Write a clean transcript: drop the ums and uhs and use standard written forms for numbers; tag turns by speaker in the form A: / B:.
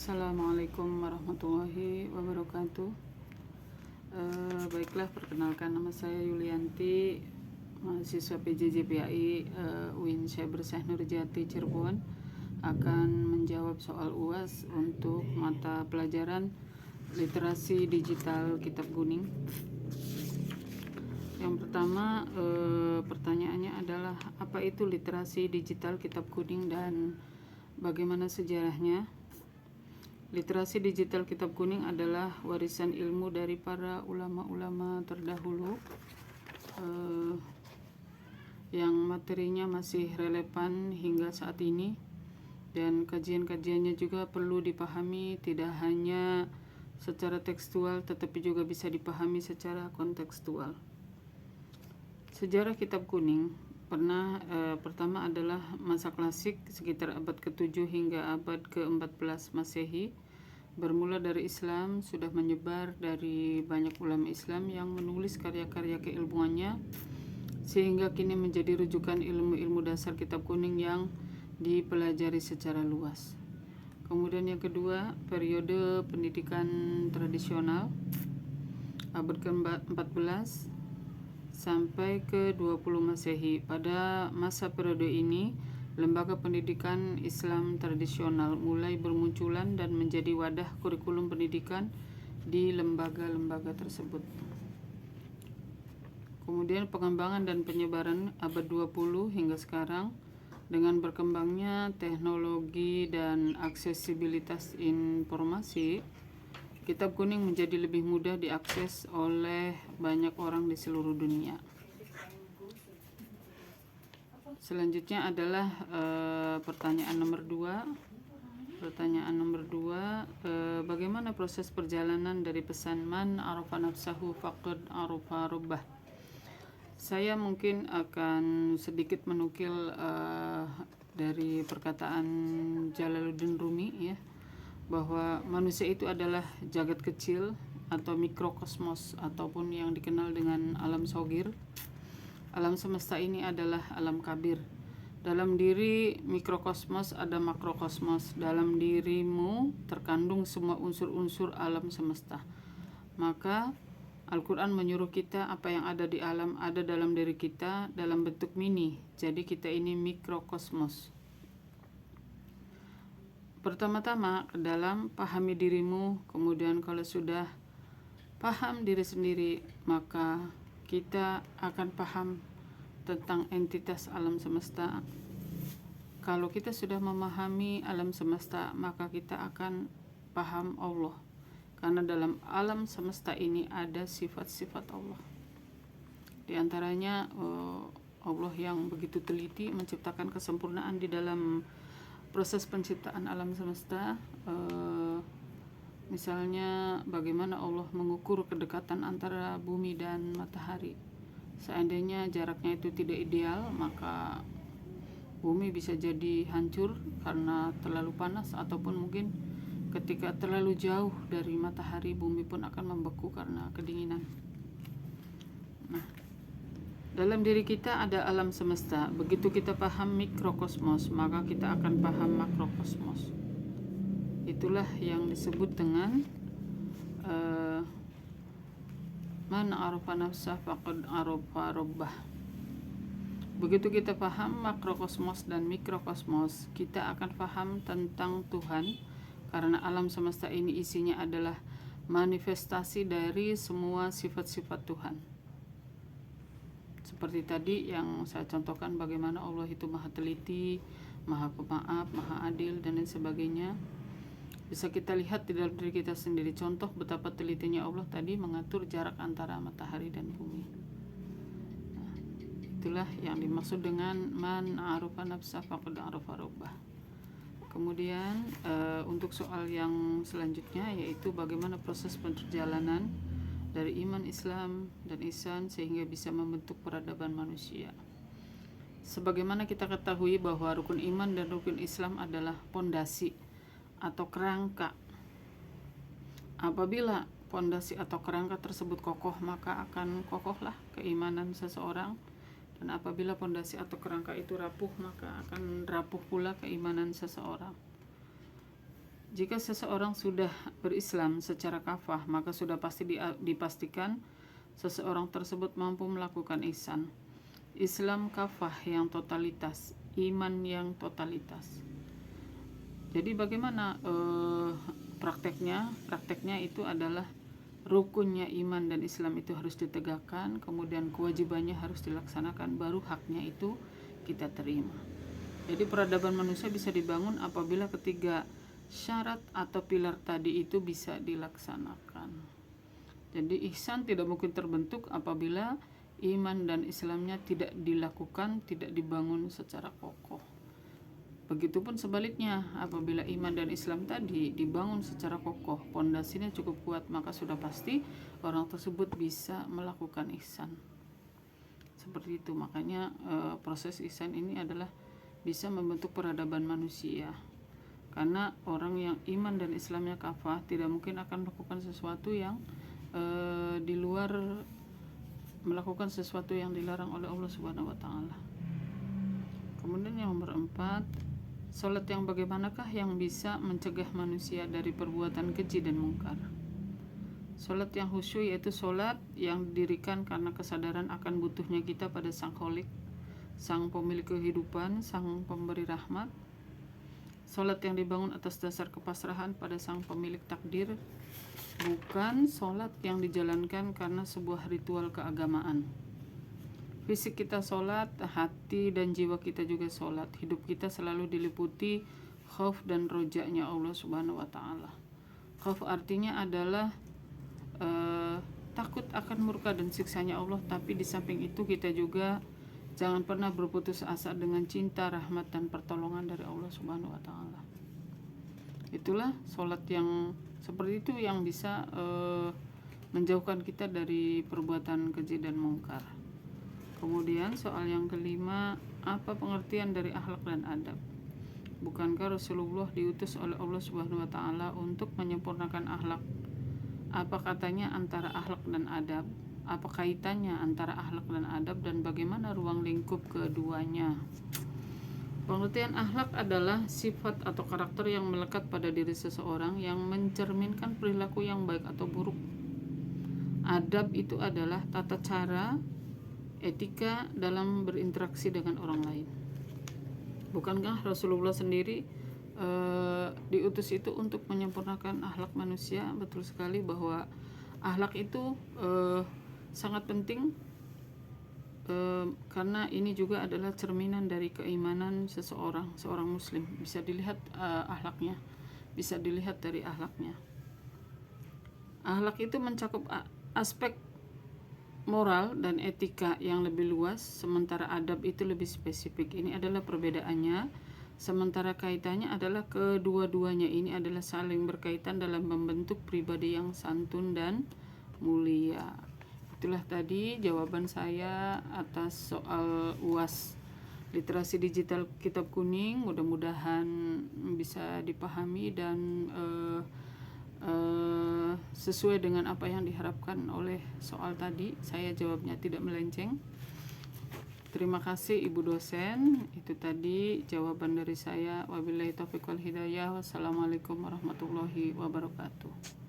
A: Assalamualaikum warahmatullahi wabarakatuh. Baiklah, perkenalkan nama saya Yulianti, mahasiswa PJJ-PAI UIN Cyber Syekh Nurjati Cirebon, akan menjawab soal UAS untuk mata pelajaran literasi digital kitab kuning. Yang pertama, pertanyaannya adalah apa itu literasi digital kitab kuning dan bagaimana sejarahnya? Literasi digital kitab kuning adalah warisan ilmu dari para ulama-ulama terdahulu yang materinya masih relevan hingga saat ini, dan kajian-kajiannya juga perlu dipahami tidak hanya secara tekstual tetapi juga bisa dipahami secara kontekstual. Sejarah kitab kuning pertama adalah masa klasik sekitar abad ke-7 hingga abad ke-14 Masehi. Bermula dari Islam, sudah menyebar dari banyak ulama Islam yang menulis karya-karya keilmuannya sehingga kini menjadi rujukan ilmu-ilmu dasar kitab kuning yang dipelajari secara luas. Kemudian yang kedua, periode pendidikan tradisional abad ke-14 sampai ke-20 Masehi. Pada masa periode ini, lembaga pendidikan Islam tradisional mulai bermunculan dan menjadi wadah kurikulum pendidikan di lembaga-lembaga tersebut. Kemudian pengembangan dan penyebaran abad 20 hingga sekarang, dengan berkembangnya teknologi dan aksesibilitas informasi, kitab kuning menjadi lebih mudah diakses oleh banyak orang di seluruh dunia. Selanjutnya adalah pertanyaan nomor 2. Bagaimana proses perjalanan dari pesan man arafa nafsahu faqad arafa rabbah? Saya mungkin akan sedikit menukil dari perkataan Jalaluddin Rumi, ya, bahwa manusia itu adalah jagat kecil atau mikrokosmos ataupun yang dikenal dengan alam sogir. Alam semesta ini adalah alam kabir. Dalam diri mikrokosmos ada makrokosmos. Dalam dirimu terkandung semua unsur-unsur alam semesta. Maka Al-Quran menyuruh kita apa yang ada di alam ada dalam diri kita dalam bentuk mini. Jadi kita ini mikrokosmos. Pertama-tama ke dalam pahami dirimu, kemudian kalau sudah paham diri sendiri, maka kita akan paham tentang entitas alam semesta. Kalau kita sudah memahami alam semesta, maka kita akan paham Allah. Karena dalam alam semesta ini ada sifat-sifat Allah. Di antaranya Allah yang begitu teliti menciptakan kesempurnaan di dalam proses penciptaan alam semesta. Misalnya bagaimana Allah mengukur kedekatan antara bumi dan matahari. Seandainya jaraknya itu tidak ideal, maka bumi bisa jadi hancur karena terlalu panas, ataupun mungkin ketika terlalu jauh dari matahari, bumi pun akan membeku karena kedinginan. Nah, dalam diri kita ada alam semesta. Begitu kita paham mikrokosmos, maka kita akan paham makrokosmos. Itulah yang disebut dengan man arafa nafsah faqad arafa rabbah. Begitu kita paham makrokosmos dan mikrokosmos, kita akan paham tentang Tuhan, karena alam semesta ini isinya adalah manifestasi dari semua sifat-sifat Tuhan. Seperti tadi yang saya contohkan, bagaimana Allah itu maha teliti, maha pemaaf, maha adil, dan lain sebagainya. Bisa kita lihat di dalam diri kita sendiri. Contoh betapa telitinya Allah tadi mengatur jarak antara matahari dan bumi. Nah, itulah yang dimaksud dengan man arafa nafsah faqad arafa rabbah. Kemudian untuk soal yang selanjutnya, yaitu bagaimana proses perjalanan dari iman, Islam, dan ihsan sehingga bisa membentuk peradaban manusia. Sebagaimana kita ketahui bahwa rukun iman dan rukun Islam adalah pondasi atau kerangka. Apabila pondasi atau kerangka tersebut kokoh, maka akan kokohlah keimanan seseorang. Dan apabila pondasi atau kerangka itu rapuh, maka akan rapuh pula keimanan seseorang. Jika seseorang sudah berislam secara kafah, maka sudah pasti dipastikan seseorang tersebut mampu melakukan ihsan. Islam kafah yang totalitas, iman yang totalitas. Jadi bagaimana prakteknya? Prakteknya itu adalah rukunnya iman dan Islam itu harus ditegakkan, kemudian kewajibannya harus dilaksanakan, baru haknya itu kita terima. Jadi peradaban manusia bisa dibangun apabila ketiga syarat atau pilar tadi itu bisa dilaksanakan. Jadi ihsan tidak mungkin terbentuk apabila iman dan Islamnya tidak dilakukan, tidak dibangun secara kokoh. Begitupun sebaliknya, apabila iman dan Islam tadi dibangun secara kokoh, pondasinya cukup kuat, maka sudah pasti orang tersebut bisa melakukan ihsan. Seperti itu, makanya proses ihsan ini adalah bisa membentuk peradaban manusia. Karena orang yang iman dan Islamnya kafah tidak mungkin akan melakukan sesuatu yang di luar, melakukan sesuatu yang dilarang oleh Allah Subhanahu wa taala. Kemudian yang nomor 4, salat yang bagaimanakah yang bisa mencegah manusia dari perbuatan keji dan mungkar? Salat yang khusyuk yaitu salat yang didirikan karena kesadaran akan butuhnya kita pada Sang Khalik, Sang pemilik kehidupan, Sang pemberi rahmat. Salat yang dibangun atas dasar kepasrahan pada Sang pemilik takdir, bukan salat yang dijalankan karena sebuah ritual keagamaan. Fisik kita salat, hati dan jiwa kita juga salat. Hidup kita selalu diliputi khauf dan rojanya Allah Subhanahu wa taala. Khauf artinya adalah takut akan murka dan siksanya Allah, tapi di samping itu kita juga jangan pernah berputus asa dengan cinta, rahmat dan pertolongan dari Allah Subhanahu wa taala. Itulah salat yang seperti itu yang bisa menjauhkan kita dari perbuatan keji dan mungkar. Kemudian soal yang kelima, apa pengertian dari akhlak dan adab? Bukankah Rasulullah diutus oleh Allah Subhanahu wa taala untuk menyempurnakan akhlak? Apa katanya antara akhlak dan adab? Apa kaitannya antara akhlak dan adab dan bagaimana ruang lingkup keduanya? Pengertian akhlak adalah sifat atau karakter yang melekat pada diri seseorang yang mencerminkan perilaku yang baik atau buruk. Adab itu adalah tata cara, etika dalam berinteraksi dengan orang lain. Bukankah Rasulullah sendiri diutus itu untuk menyempurnakan akhlak manusia? Betul sekali bahwa akhlak itu sangat penting karena ini juga adalah cerminan dari keimanan seorang muslim. Bisa dilihat akhlaknya, bisa dilihat dari akhlaknya. Akhlak itu mencakup aspek moral dan etika yang lebih luas, sementara adab itu lebih spesifik. Ini adalah perbedaannya, sementara kaitannya adalah kedua-duanya ini adalah saling berkaitan dalam membentuk pribadi yang santun dan mulia. Itulah tadi jawaban saya atas soal UAS Literasi Digital Kitab Kuning. Mudah-mudahan bisa dipahami dan sesuai dengan apa yang diharapkan oleh soal tadi. Saya jawabnya tidak melenceng. Terima kasih Ibu dosen. Itu tadi jawaban dari saya. Wabillahi taufiq wal hidayah. Wassalamualaikum warahmatullahi wabarakatuh.